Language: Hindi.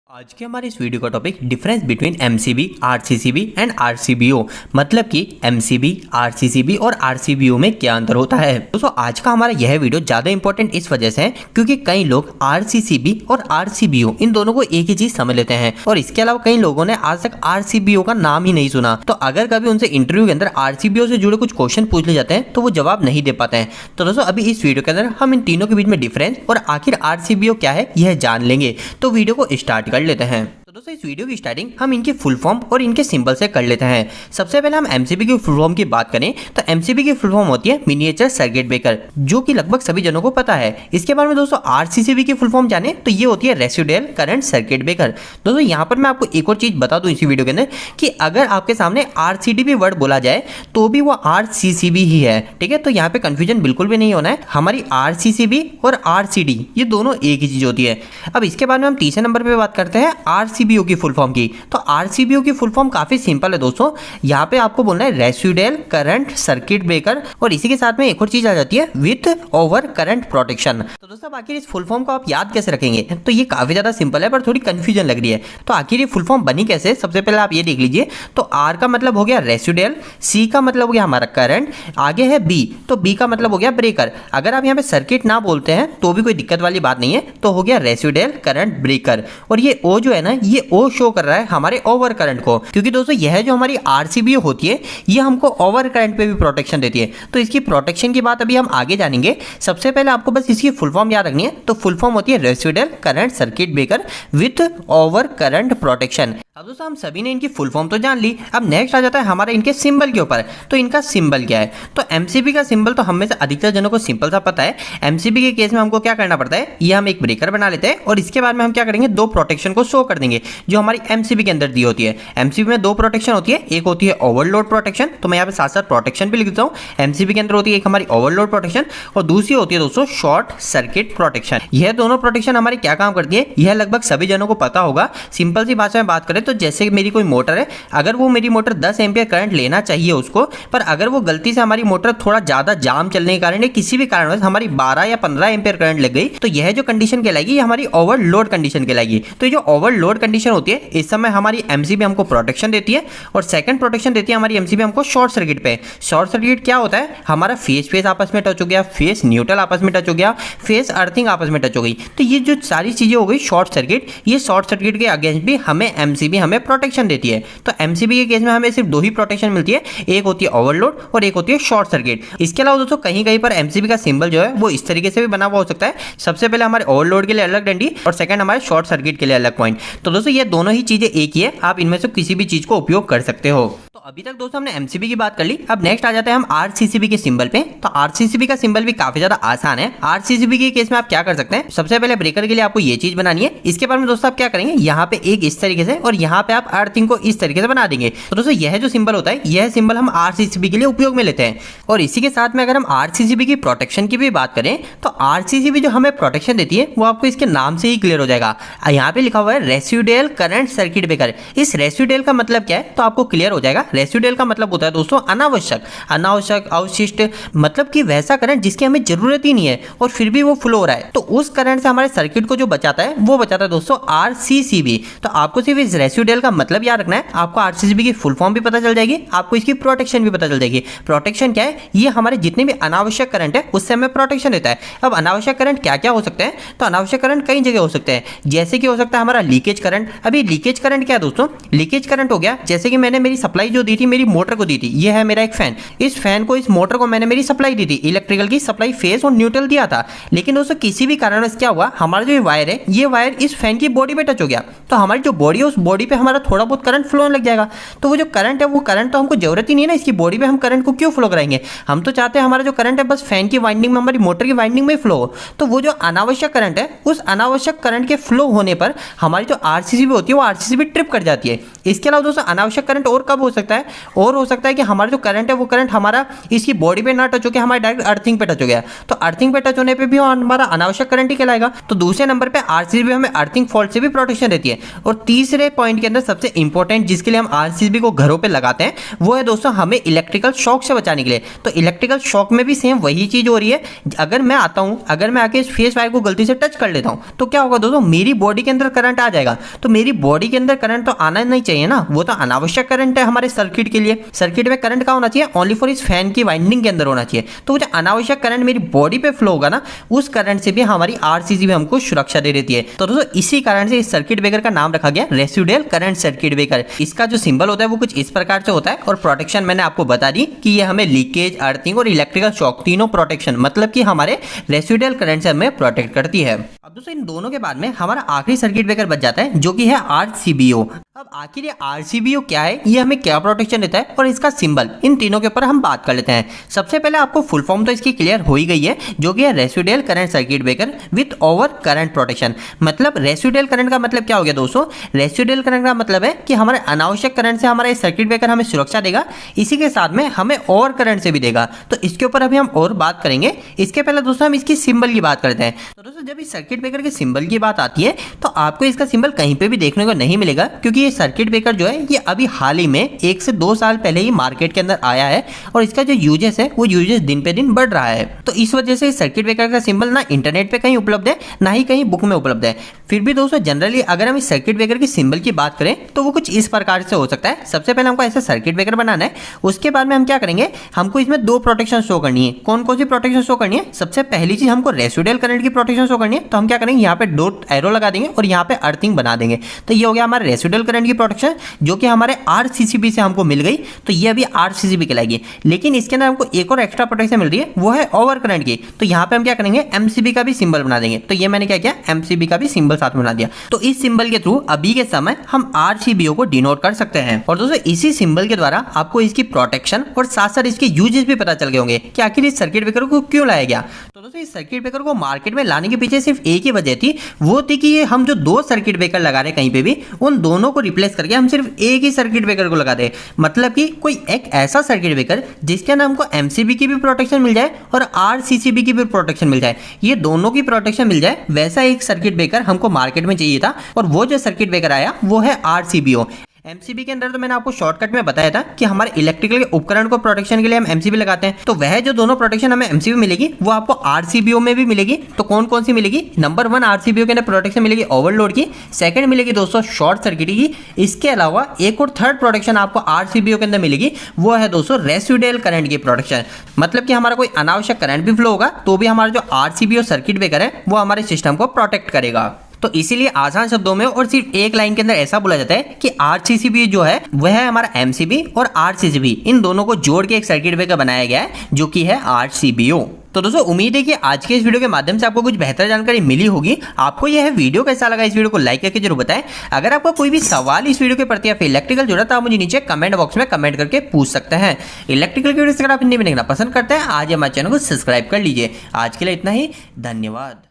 आज के हमारे इस वीडियो का topic difference between MCB, RCCB and RCBO, मतलब कि एमसीबी, आरसीसीबी और आरसीबीओ में क्या अंतर होता है। दोस्तों आज का हमारा यह वीडियो ज्यादा इंपॉर्टेंट इस वजह से है क्योंकि कई लोग आरसीसीबी और आरसीबीओ इन दोनों को एक ही चीज समझ लेते हैं और इसके अलावा कई लोगों ने आज तक आरसीबीओ का नाम ही नहीं सुना। तो अगर कभी उनसे इंटरव्यू के अंदर आरसीबीओ से जुड़े कुछ क्वेश्चन पूछ ले जाते हैं तो वो जवाब नहीं दे पाते हैं। तो दोस्तों अभी इस वीडियो के अंदर हम इन तीनों के बीच में डिफरेंस और आखिर आरसीबीओ क्या है यह जान लेंगे। तो वीडियो को स्टार्ट कर लेते हैं। तो दोस्तों इस वीडियो की स्टार्टिंग हम इनके फुल फॉर्म और इनके सिंबल से कर लेते हैं। सबसे पहले हम एमसीबी की फुल फॉर्म की बात करें तो एमसीबी की फुल फॉर्म होती है मिनिएचर सर्किट ब्रेकर, जो कि लगभग सभी जनों को पता है। इसके बारे में दोस्तों आरसीसीबी की फुल फॉर्म जाने तो ये होती है रेसिडुअल करंट सर्किट ब्रेकर। दोस्तों यहाँ पर मैं आपको एक और चीज बता दूं इसी वीडियो के अंदर कि अगर आपके सामने आरसीडीबी वर्ड बोला जाए तो भी वो आरसीसीबी ही है, ठीक है। तो यहाँ पे कंफ्यूजन बिल्कुल भी नहीं होना है। हमारी आरसीसीबी और आरसीडी ये दोनों एक ही चीज होती है। अब इसके बाद में हम तीसरे नंबर पे बात करते हैं आरसीबीओ की फुल फॉर्म की। तो आरसीबीओ की फुल फॉर्म काफी सिंपल है दोस्तों। यहाँ पे आपको बोलना है रेसिडुअल करंट सर्किट ब्रेकर और इसी के साथ में एक और चीज आ जाती है विथ ओवर करंट प्रोटेक्शन। तो दोस्तों आखिर इस फुल फॉर्म को आप याद कैसे रखेंगे, तो ये काफी ज्यादा सिंपल है पर थोड़ी कंफ्यूजन लग रही है। तो आखिर ये फुल फॉर्म बनी कैसे, सबसे पहले आप ये देख लीजिए। तो आर का मतलब हो गया रेसिडुअल, सी का मतलब हो गया हमारा करंट, आगे है बी तो बी का मतलब हो गया ब्रेकर। अगर आप यहाँ पे सर्किट ना बोलते हैं तो भी कोई दिक्कत वाली बात नहीं है, तो हो गया रेसिडुअल करंट ब्रेकर। और ये ओ जो है ना, ये ओ शो कर रहा है हमारे ओवर करंट को, क्योंकि दोस्तों यह जो हमारी आरसीबीओ होती है ये हमको ओवर करंट पे भी प्रोटेक्शन देती है। तो इसकी प्रोटेक्शन की बात अभी हम आगे जानेंगे। सबसे पहले आपको बस इसकी फुल फॉर्म याद रखनी है। तो फुल फॉर्म होती है residual current circuit breaker with over current protection. अब दोस्तों हम सभी ने इनकी फुल फॉर्म तो जान ली। अब नेक्स्ट आ जाता है हमारे इनके सिंबल के ऊपर। तो इनका सिंबल क्या है, तो एमसीबी का सिंबल तो हम में से अधिकतर जनों को सिंपल सा पता है। एमसीबी के केस में हमको क्या करना पड़ता है, ये हम एक ब्रेकर बना लेते हैं और इसके बाद में हम क्या करेंगे, दो प्रोटेक्शन को शो कर देंगे जो हमारी एमसीबी के अंदर दी होती है। एमसीबी में दो प्रोटेक्शन होती है, एक होती है ओवरलोड प्रोटेक्शन, तो मैं यहाँ पे साथ साथ प्रोटेक्शन भी लिख देता हूँ। एमसीबी के अंदर होती है एक हमारी ओवरलोड प्रोटेक्शन और दूसरी होती है दोस्तों शॉर्ट सर्किट प्रोटेक्शन। यह दोनों प्रोटेक्शन हमारी क्या काम करती है, यह लगभग सभी जनों को पता होगा। सिंपल सी भाषा में बात करें तो जैसे मेरी कोई मोटर है, अगर वो मेरी मोटर 10 एम्पियर करंट लेना चाहिए उसको, पर अगर वो गलती से हमारी मोटर थोड़ा ज्यादा जाम चलने के कारण या किसी भी कारणवश हमारी 12 या 15 एम्पियर करंट लग गई, तो यह जो कंडीशन कहलाएगी ये हमारी ओवरलोड कंडीशन कहलाएगी। तो ये जो ओवरलोड कंडीशन होती है इस समय हमारी एमसीबी हमको प्रोटेक्शन देती है और सेकंड प्रोटेक्शन देती है हमारी एमसीबी हमको शॉर्ट सर्किट पे। शॉर्ट सर्किट क्या होता है, हमारा फेस आपस में टच हो गया, फेस न्यूट्रल आपस में टच हो गया, फेस अर्थिंग आपस में टच हो गई, तो ये जो सारी चीजें हो गई शॉर्ट सर्किट। ये शॉर्ट सर्किट के अगेंस्ट भी हमें एमसीबी हमें प्रोटेक्शन देती है। तो एमसीबी के केस में हमें सिर्फ दो ही प्रोटेक्शन मिलती है, एक होती है ओवरलोड और एक होती है शॉर्ट सर्किट। इसके अलावा दोस्तों कहीं कहीं पर एमसीबी का सिंबल जो है वो इस तरीके से भी बना हुआ हो सकता है। सबसे पहले हमारे ओवरलोड के लिए अलग डंडी और सेकंड हमारे शॉर्ट सर्किट के लिए अलग पॉइंट। तो दोस्तों ये दोनों ही चीजें एक ही है, आप इनमें से किसी भी चीज को उपयोग कर सकते हो। तो अभी तक दोस्तों हमने एमसीबी की बात कर ली। अब नेक्स्ट आ जाते हैं हम आरसीसीबी के सिंबल पे। तो आरसीसीबी का सिंबल भी काफी ज्यादा आसान है। आरसीसीबी के केस में आप क्या कर सकते हैं, सबसे पहले ब्रेकर के लिए आपको ये चीज बनानी है। इसके बाद में दोस्तों आप क्या करेंगे, यहाँ पे एक इस तरीके से और यहाँ पे आप अर्थिंग को इस तरीके से बना देंगे। तो दोस्तों यह जो सिंबल होता है यह सिंबल हम आरसीसीबी के लिए उपयोग में लेते हैं। और इसी के साथ में अगर हम आरसीसीबी की प्रोटेक्शन की भी बात करें तो आरसीसीबी जो हमें प्रोटेक्शन देती है वो आपको इसके नाम से ही क्लियर हो जाएगा। यहाँ पे लिखा हुआ है रेसिडुअल करंट सर्किट ब्रेकर। इस रेसिडुअल का मतलब क्या है तो आपको क्लियर हो जाएगा। रेसिडुअल का मतलब होता है दोस्तों अनावश्यक अवशिष्ट, मतलब कि वैसा करंट जिसकी हमें जरूरत ही नहीं है और फिर भी वो फ्लो हो रहा है। तो उस करंट से हमारे सर्किट को जो बचाता है वो बचाता है दोस्तों आरसीसीबी। तो आपको सिर्फ इस रेसिडुअल का मतलब याद रखना है। आपको आरसीसीबी की फुल फॉर्म भी पता चल जाएगी, आपको इसकी प्रोटेक्शन भी पता चल जाएगी। प्रोटेक्शन क्या है, ये हमारे जितने भी अनावश्यक करंट है उससे हमें प्रोटेक्शन देता है। अब अनावश्यक करंट क्या क्या हो सकते हैं, तो अनावश्यक करंट कई जगह हो सकते हैं, जैसे कि हो सकता है हमारा लीकेज करंट। अभी लीकेज करंट क्या है दोस्तों, लीकेज करंट हो गया जैसे कि मैंने मेरी सप्लाई जो दी थी मेरी मोटर को दी थी, ये है मेरा एक फैन। इस फैन को इस मोटर को मैंने मेरी सप्लाई दी थी, इलेक्ट्रिकल की सप्लाई फेस और न्यूट्रल दिया था। लेकिन दोस्तों किसी भी कारणवश क्या हुआ, हमारा जो वायर है ये वायर इस फैन की बॉडी पे टच हो गया, तो हमारी जो बॉडी है उस बॉडी पे हमारा थोड़ा बहुत करंट फ्लो होने लग जाएगा। तो वो जो करंट है वो करंट तो हमको जरूरत ही नहीं है ना, इसकी बॉडी पे हम करंट को क्यों फ्लो कराएंगे। हम तो चाहते हैं हमारा जो करंट है बस फैन की वाइंडिंग में, हमारी मोटर की वाइंडिंग में फ्लो हो। तो वो जो अनावश्यक करंट है उस अनावश्यक करंट के फ्लो होने पर हमारी जो आरसीसीबी होती है वो आरसीसीबी ट्रिप कर जाती है। इसके अलावा दोस्तों अनावश्यक करंट और कब हो सकता है, और हो सकता है कि हमारा जो करंट है वो करंट हमारा इसकी बॉडी पे ना टच होकर हमारे डायरेक्ट अर्थिंग पे टच हो गया, तो अर्थिंग पे टच होने पे भी हमारा अनावश्यक करंट ही कहलाएगा। तो दूसरे नंबर पे आरसीसीबी हमें अर्थिंग फॉल्ट से भी प्रोटेक्शन देती है। और तीसरे पॉइंट के अंदर सबसे इंपॉर्टेंट जिसके लिए हम आरसीसीबी को घरों पे लगाते हैं वो है दोस्तों हमें इलेक्ट्रिकल शॉक से बचाने के लिए। तो इलेक्ट्रिकल शॉक में भी सेम वही चीज हो रही है, अगर मैं आता हूं, अगर मैं आके इस फेस वायर को गलती से टच कर लेता हूं तो क्या होगा दोस्तों, मेरी बॉडी के अंदर करंट आ जाएगा। तो मेरी बॉडी के अंदर करंट तो आना नहीं चाहिए ना, वो तो अनावश्यक करंट है हमारे सर्किट के लिए। सर्किट में करंट कहां होना चाहिए, ओनली फॉर इस फैन की वाइंडिंग के अंदर होना चाहिए। तो वो जो अनावश्यक करंट मेरी बॉडी पे फ्लो होगा ना, उस करंट से भी हमारी आरसीसीबी हमको सुरक्षा दे देती है। तो दोस्तों इसी कारण से इस सर्किट ब्रेकर का नाम रखा गया रेसिडुअल करंट सर्किट ब्रेकर। इसका जो सिंबल होता है वो कुछ इस प्रकार से होता है, और प्रोटेक्शन मैंने आपको बता दी कि ये हमें लीकेज, अर्थिंग और इलेक्ट्रिकल शॉक तीनों प्रोटेक्शन मतलब कि हमारे रेसिडुअल करंट से हमें प्रोटेक्ट करती है। अब दोस्तों इन दोनों के बाद में हमारा आखिरी सर्किट ब्रेकर बच जाता है जो कि है आरसीबीओ। अब आखिर ये आरसीबीओ क्या है, ये हमें क्या प्रोटेक्शन देता है और इसका सिंबल, इन तीनों के ऊपर हम बात कर लेते हैं। सबसे पहले आपको फुल फॉर्म तो इसकी क्लियर हो ही गई है, जो कि है residual current circuit breaker with over current protection. मतलब रेसिडुअल करंट का मतलब क्या हो गया दोस्तों, रेसिडुअल करंट का मतलब है कि हमारे अनावश्यक करंट से हमारा सर्किट ब्रेकर हमें सुरक्षा देगा, इसी के साथ में हमें ओवर करंट से भी देगा। तो इसके ऊपर अभी हम और बात करेंगे। इसके पहले दोस्तों हम इसकी सिंबल की बात करते हैं। तो दोस्तों जब इस सर्किट ब्रेकर के सिंबल की बात आती है तो आपको इसका सिंबल कहीं पे भी देखने को नहीं मिलेगा, क्योंकि ये सर्किट ब्रेकर जो है ये अभी हाल ही में 1 से 2 साल पहले ही मार्केट के अंदर आया है, और इसका जो यूजेस है वो यूजेस दिन पे दिन बढ़ रहा है। तो इस वजह से इस सर्किट ब्रेकर का सिंबल ना इंटरनेट पे कहीं उपलब्ध है, ना ही कहीं बुक में उपलब्ध है। फिर भी दोस्तों जनरली अगर हम इस सर्किट ब्रेकर के सिंबल की बात करें तो वो कुछ इस प्रकार से हो सकता है। सबसे पहले हमको ऐसा सर्किट ब्रेकर बनाना है, उसके बाद में हम क्या करेंगे, हमको इसमें 2 प्रोटेक्शन शो करनी है। कौन कौन सी प्रोटेक्शन शो करनी है, सबसे पहली चीज हमको रेसिडुअल करंट की प्रोटेक्शन शो करनी है। तो हम क्या करेंगे, यहाँ पे 2 एरो लगा देंगे और यहाँ पे अर्थिंग बना देंगे। तो ये हो गया हमारा रेसिडुअल करंट की प्रोटेक्शन, जो कि हमारे आरसीसीबी से हमको मिल गई। तो ये अभी आरसीसीबी कहलाएगी। लेकिन इसके अंदर हमको एक और एक्स्ट्रा प्रोटेक्शन मिल रही है, वो है ओवर करंट की। तो यहाँ पे हम क्या करेंगे, एमसीबी का भी सिंबल बना देंगे। तो ये मैंने क्या किया, एमसीबी का भी सिंबल साथ में बना दिया। तो इस सिंबल के थ्रू अभी के समय हम आरसीबीओ को डिनोट कर सकते हैं। और दोस्तों इसी सिंबल के द्वारा आपको इसकी प्रोटेक्शन और साथ साथ इसके यूजेस भी पता चल गए होंगे कि आखिर इस सर्किट ब्रेकर को क्यों लाया गया। तो दोस्तों इस सर्किट ब्रेकर को मार्केट में लाने के पीछे सिर्फ एक ही वजह थी, वो थी कि ये हम जो 2 सर्किट ब्रेकर लगा रहे हैं कहीं पे भी, उन दोनों को रिप्लेस करके हम सिर्फ एक ही सर्किट ब्रेकर को लगा दे। मतलब कि कोई एक ऐसा सर्किट ब्रेकर जिसके अंदर हमको एमसीबी की भी प्रोटेक्शन मिल जाए और आरसीसीबी की भी प्रोटेक्शन मिल जाए, ये दोनों की प्रोटेक्शन मिल जाए, वैसा एक सर्किट ब्रेकर हमको मार्केट में चाहिए था। और वो जो सर्किट ब्रेकर आया वो है आरसीबीओ। एमसीबी के अंदर तो मैंने आपको शॉर्टकट में बताया था कि हमारे इलेक्ट्रिकल के उपकरण को प्रोटेक्शन के लिए हम एमसीबी लगाते हैं। तो वह जो दोनों प्रोटेक्शन हमें एमसीबी मिलेगी वो आपको आरसीबीओ में भी मिलेगी। तो कौन कौन सी मिलेगी, नंबर 1 आरसीबीओ के अंदर प्रोटेक्शन मिलेगी ओवरलोड की, सेकंड मिलेगी दोस्तों शॉर्ट सर्किट की। इसके अलावा एक और थर्ड प्रोटेक्शन आपको आरसीबीओ के अंदर मिलेगी, वो है दोस्तों रेसिडुअल करंट की प्रोटेक्शन। मतलब कि हमारा कोई अनावश्यक करंट भी फ्लो होगा तो भी हमारा जो आरसीबीओ सर्किट ब्रेकर है वो हमारे सिस्टम को प्रोटेक्ट करेगा। तो इसीलिए आसान शब्दों में और सिर्फ एक लाइन के अंदर ऐसा बोला जाता है कि आरसीसीबी जो है वह है हमारा एमसीबी, और आरसीसीबी इन दोनों को जोड़ के एक सर्किट ब्रेकर बनाया गया है जो कि है आरसीबीओ। तो दोस्तों उम्मीद है कि आज के इस वीडियो के माध्यम से आपको कुछ बेहतर जानकारी मिली होगी। आपको यह वीडियो कैसा लगा, इस वीडियो को लाइक करके जरूर बताएं। अगर आपको कोई भी सवाल इस वीडियो के प्रति या फिर इलेक्ट्रिकल जुड़ा तो आप मुझे नीचे कमेंट बॉक्स में कमेंट करके पूछ सकते हैं। इलेक्ट्रिकल की वीडियो अगर आप हिंदी में देखना पसंद करते हैं आज हमारे चैनल को सब्सक्राइब कर लीजिए। आज के लिए इतना ही, धन्यवाद।